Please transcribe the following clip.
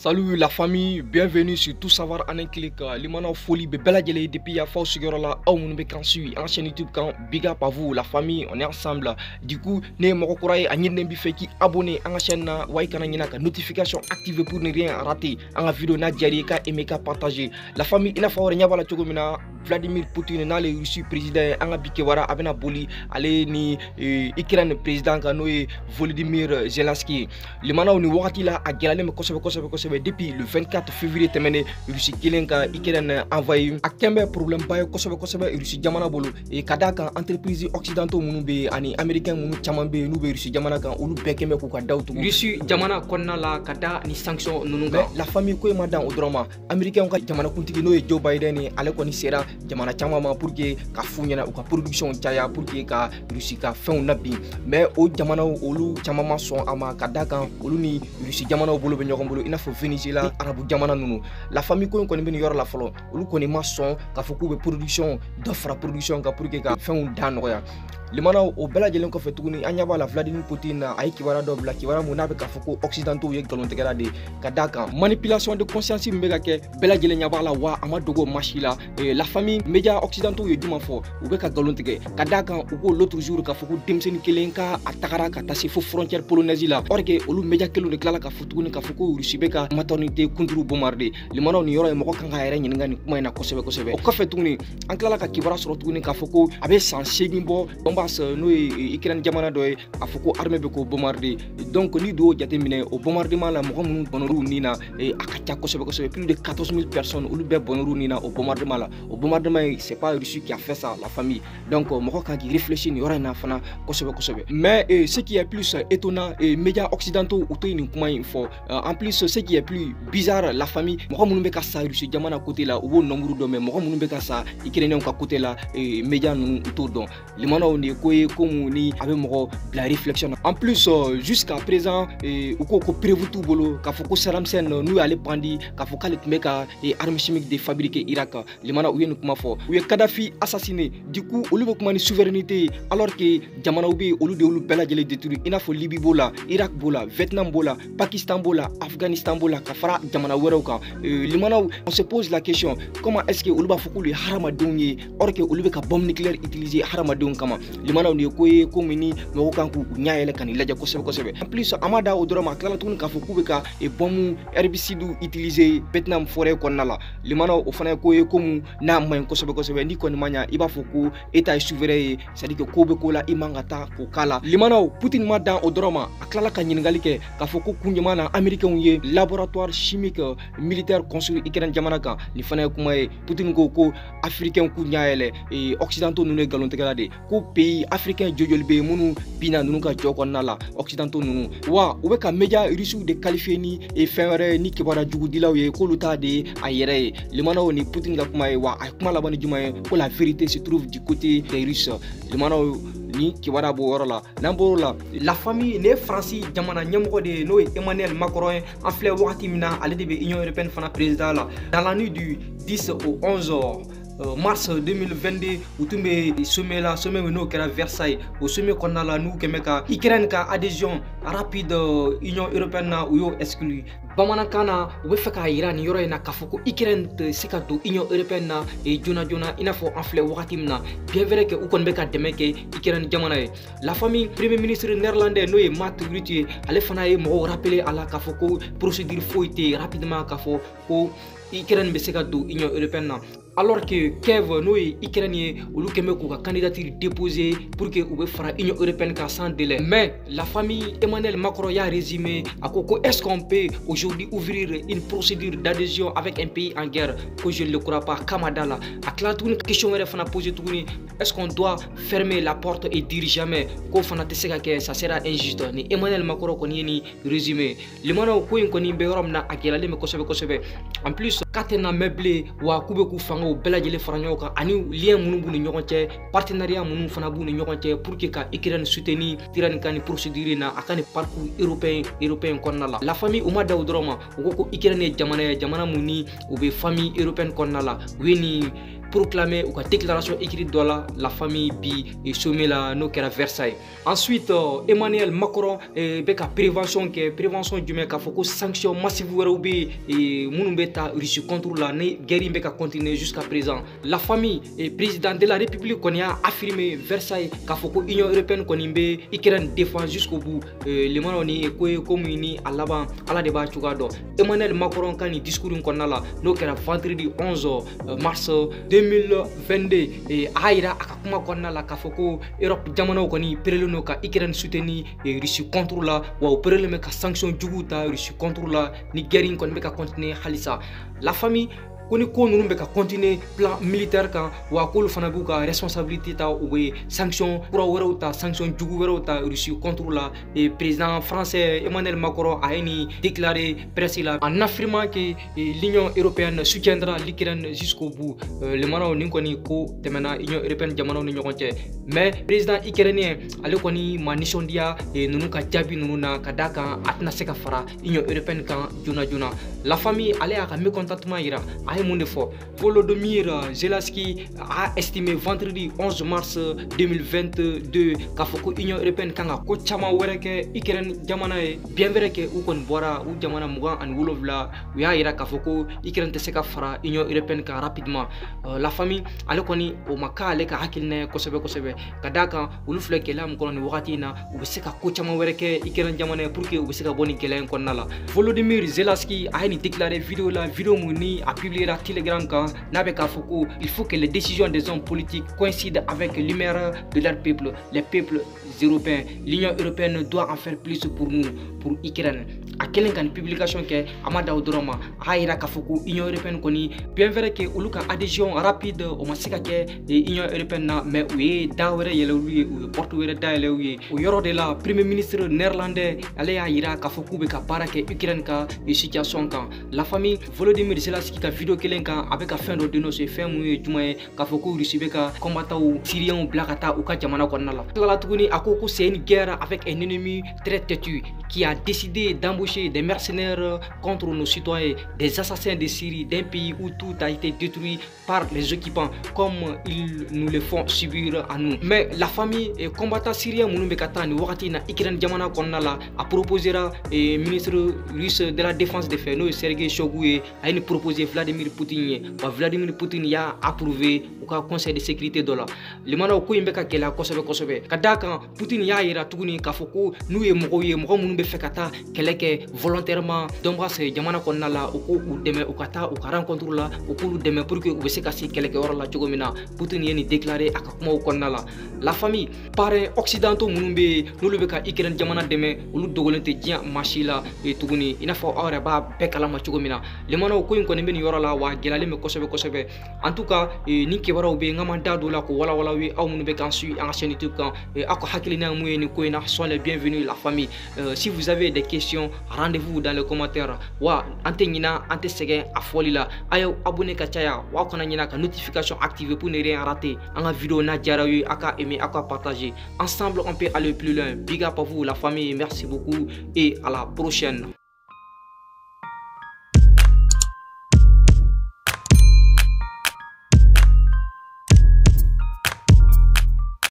Salut la famille, bienvenue sur Tout Savoir en un clic. Limana folie bela jele depuis ya fau sigorola au munbe kan sui en chaîne YouTube kan big up à vous la famille, on est ensemble. Du coup, ne moko kuraye a ñen bi feki abonné en chaîne na way kana ñina ka notification activée pour ne rien rater. En vidéo na jari ka aimer ka partager. La famille ina fawre ñabala chogomina Vladimir Poutine na le Russie président anga bike wara abena boli ale ni Ukraine président ka noye Volodymyr Zelensky. Limana ni wakati la a gelale me kosobe depuis le 24 février temene Russie kelenka Ukraine envoyé a kembe problème baye kosobe Russie jamana bolo et kadaka entreprise occidentaux munu be ani américain munu chamambe nu be Russie jamana kan ulu bekeme ko ka dawtu Russie jamana konna la kada ni sanction nununga la famille ko madan odroma américain ka jamana kuntigi no Joe Biden ale ko ni sera jamana chamama pour que ka funyana ou ka production chaya pour que ka Russie ka fon nabi mais o jamana olu chamama son ama kadaka olu ni Russie jamana bolo be nyoko bolo ina fo Venezuela arabu jamana nunu la famille ko ni ben yor la folo olu ko ni maçon ka fo ko be production d'offre production ka pour que ka fon dan roya limana o bela jelen ko fetuguni anyaba la Vladimir Poutine ay kiwara do bla kiwara mo nabe ka foko occidentaux ye galon tegara de kadaka manipulation de conscience mbega ke bela jelen nyaba la wa amadogo machila la famille média occidentaux ye duma fo ou be ka galon tege kadaka ou ko l'autre jour ka foko demseni kelenka atakara ka tasi fo frontière polonaise la orke olu média kelu de klala ka futuguni ka foko rusibeka maternité kunduru bombarder limana ni yoro e moko kanga yere nyinga ni kuma ina kosebe o ko fetuguni an klala ka kibara soro tuguni ka foko abe sans segimbo no Ukraine jamana doy afoko armée be ko bombarder donc ni do jatemine au bombardement la mo mun bonoru nina akacha kosobe plus de 14 000 personnes ou be bonoru nina au bombardement la au bombardement c'est pas Russie qui a fait ça la famille donc mo kan qui réfléchit ni ora na fana kosobe mais ce qui est plus étonnant médias occidentaux ou to ni kuma info en plus ce qui est plus bizarre la famille mo mun be ka sa Russie jamana côté là ou nombre do mais mo mun be ka sa Ukraine ka côté là médias nous autour donc limana on comme ni avec la réflexion en plus jusqu'à présent ou ko prévu tout bolo ka foko saram sen nous aller prendre ka foko le meka et armes chimiques de fabriquer Irak les mana ou kuma fo ou Kadhafi assassiné du coup au lieu de souveraineté alors que jamana ubi au lieu de bela jele détruire il faut Libye bola Irak bola Vietnam bola Pakistan bola Afghanistan bola kafara jamana werauka les mana on se pose la question comment est-ce que au lieu de foko le harama donye or que au lieu ka bombe nucléaire utiliser harama don kama limana ni koye komini moko kanku nyaayele kan ilaja kosebe en plus amada odroma kala tun ka foku ka e bomu herbicide utiliser Vietnam forêt konala limana o fana koye komu na mayen kosebe ni kon manya iba foku état souverain c'est à dire que kobe kola imangata ko kala limana Poutine madan odroma akala kan nyingali ke ka foku kunjama américain ye laboratoire chimique militaire construit Ukraine jamana kan ni fana kuma Poutine ko africain ku nyaayele et occidentaux nous ne galon tegala de ko pays africain jojol be munu bina nunu ka joko nala occidentaux nunu wa ube ka média russe de qualifier ni e fere ni kibara jugu dilaw ye ko luta de ayere le mana ni Poutine ga kuma wa kuma la bani juma ko la vérité se trouve du côté des Russes le mana ni kibara bo worola namborola la famille ne France jamana nyamko de no Emmanuel Macron en flé wakati mina ale de Union européenne fana président là dans la nuit du 10 au 11 mars 2022 où tout me sommet no kera Versailles au sommet qu'on a là nous kemeka Ukraine ka adhésion rapide Union européenne na ou yo exclu bamana kana we feka Iran yoro na kafuko Ukraine te sikato Union européenne na et jona ina fo enflé wakati mna bien vrai que ukon beka demeke Ukraine jamana la famille premier ministre néerlandais no Mark Rutte ale fana e mo rappeler à la kafuko procédure faut été rapidement kafo ko Ukraine be sikato Union européenne na alors que Kiev no Ukrainien ou ko ka candidature déposée pour que ou fera Union européenne ka sans délai mais la famille Emmanuel Macron a résumé à koko est-ce qu'on peut aujourd'hui ouvrir une procédure d'adhésion avec un pays en guerre que je ne le crois pas Kamadala à clatoune question fana poser tourner est-ce qu'on doit fermer la porte et dire jamais ko fana teseka que ça sera injuste ni Emmanuel Macron ko ni résumé le mana ko en koni be rom na akela le me kosebe en plus katena meublé wa kube ku fanga o bela jele faranyo ka ani lien munu bu ni ñokonte partenariat munu fana bu ni ñokonte pour que ka Ukraine soutenir tirani kan procédure na akani parcours européen konnala la famille Ouma Daudroma ko Ukraine jamana muni ou be famille européenne konnala weni proclamé ou déclaration écrite de la famille bi sommet la no kera Versailles. Ensuite Emmanuel Macron beka prévention du mec a foko sanction massive wera ubi munu beta Russie contre la guerre beka continuer jusqu'à présent. La famille et président de la République qu'on a affirmé Versailles qu'a foko Union européenne qu'on imbe Ukraine défend jusqu'au bout. Les manoni comme ini alaba ala débat chugado. Emmanuel Macron quand il discours qu'on a là no kera vendredi 11 mars 2022 et aira akakuma qu'on a là qu'a foko Europe jamano koni perelo ka Ukraine soutenir Russie contre la wa perelo me ka sanction juguta Russie contre la Nigeria kon be ka continuer halisa. La famille koni ko nunu be ka continuer plan militaire kan wa ko fana bu ka responsabilité ta ou sanction pour wéro ta sanction jugu wéro ta Russie contre la et président français Emmanuel Macron a déclaré presse là en affirmant que l'Union européenne soutiendra l'Ukraine jusqu'au bout. Le mano ni koni ko temena Union européenne jamano ni ñokonte mais président ukrainien ale koni mission dia et nunu ka jabi nunu na kadaka atna seka fara Union européenne kan juna la famille ale aka mécontentement ira Volodymyr Zelensky a estimé vendredi 11 mars 2022 qu'a foko Union européenne kanga ko chama wereke Ukraine jamana bien vrai que ou kon bora ou jamana mugan an wolovla ya ira qu'a foko Ukraine te seka fara Union européenne kan rapidement. La famille ale koni o maka ale ka hakilne kosebe kadaka ulu fleke la mkono ni wakati na u seka ko chama wereke Ukraine jamana pour que u seka boni gelen kon nala. Volodymyr Zelensky a déclaré vidéo muni a publié la Telegram quand Nabeka Foucault, il faut que les décisions des hommes politiques coïncident avec l'humeur de leur peuple, les peuples européens. L'Union européenne doit en faire plus pour nous, pour Ukraine. À quelle publication que Amada Odoroma, Aïra Kafoukou, Union européenne koni, bien vrai que Uluka adhésion rapide au Masika ke Union européenne mais oui, Dawere Yelewi ou Portugal Daelewi, ou Yoro de la Premier ministre néerlandais, Alea Ira Kafoukou Beka Parake Ukraine ka et situation quand la famille Volodymyr Zelensky ka vidéo kelenka avec a fin de dénoncer fin mu jumae ka foko risibe ka combattant ou syrien ou blakata ou ka jamana konnala la tuguni akoko c'est une guerre avec un ennemi très têtu qui a décidé d'embaucher des mercenaires contre nos citoyens, des assassins de Syrie, d'un pays où tout a été détruit par les occupants comme ils nous le font subir à nous. Mais la famille et combattant syrien Mounoubekata ni wakati na Ukraine jamana konnala a proposé le ministre russe de la défense des faits Sergei Shoigu a proposé Vladimir Poutine. Vladimir Poutine a approuvé au Conseil de sécurité de la. Le mana ko imbeka kela kosobe kadaka Poutine ya ira tuguni kafoko nous et mogoye mogo munube fekata keleke volontairement d'embrasser jamana konnala ou deme ou kata ou rencontre la ou deme pour que ou se kasi keleke orla chogomina Poutine yeni déclaré akakuma konnala. La famille parrain occidentaux munube nulubeka Ukraine jamana deme ulu dogolente dia machila et tuguni ina fo ora ba bekala ma chogomina. Le mana ko in konimbe ni yorala wa gelale me kosobe en tout cas ni kebara be ngamanda do la ko wala wi aw munube kan su en chaîne YouTube kan ako hakilina mu ni ko ina sont les bienvenus la famille. Si vous avez des questions, rendez-vous dans les commentaires. Wa antengina antesege afolila ayo abonné ka chaya wa kona nyina ka notification activée pour ne rien rater. En vidéo na jarayu aka aimer aka partager. Ensemble on peut aller plus loin. Big up à vous la famille, merci beaucoup et à la prochaine.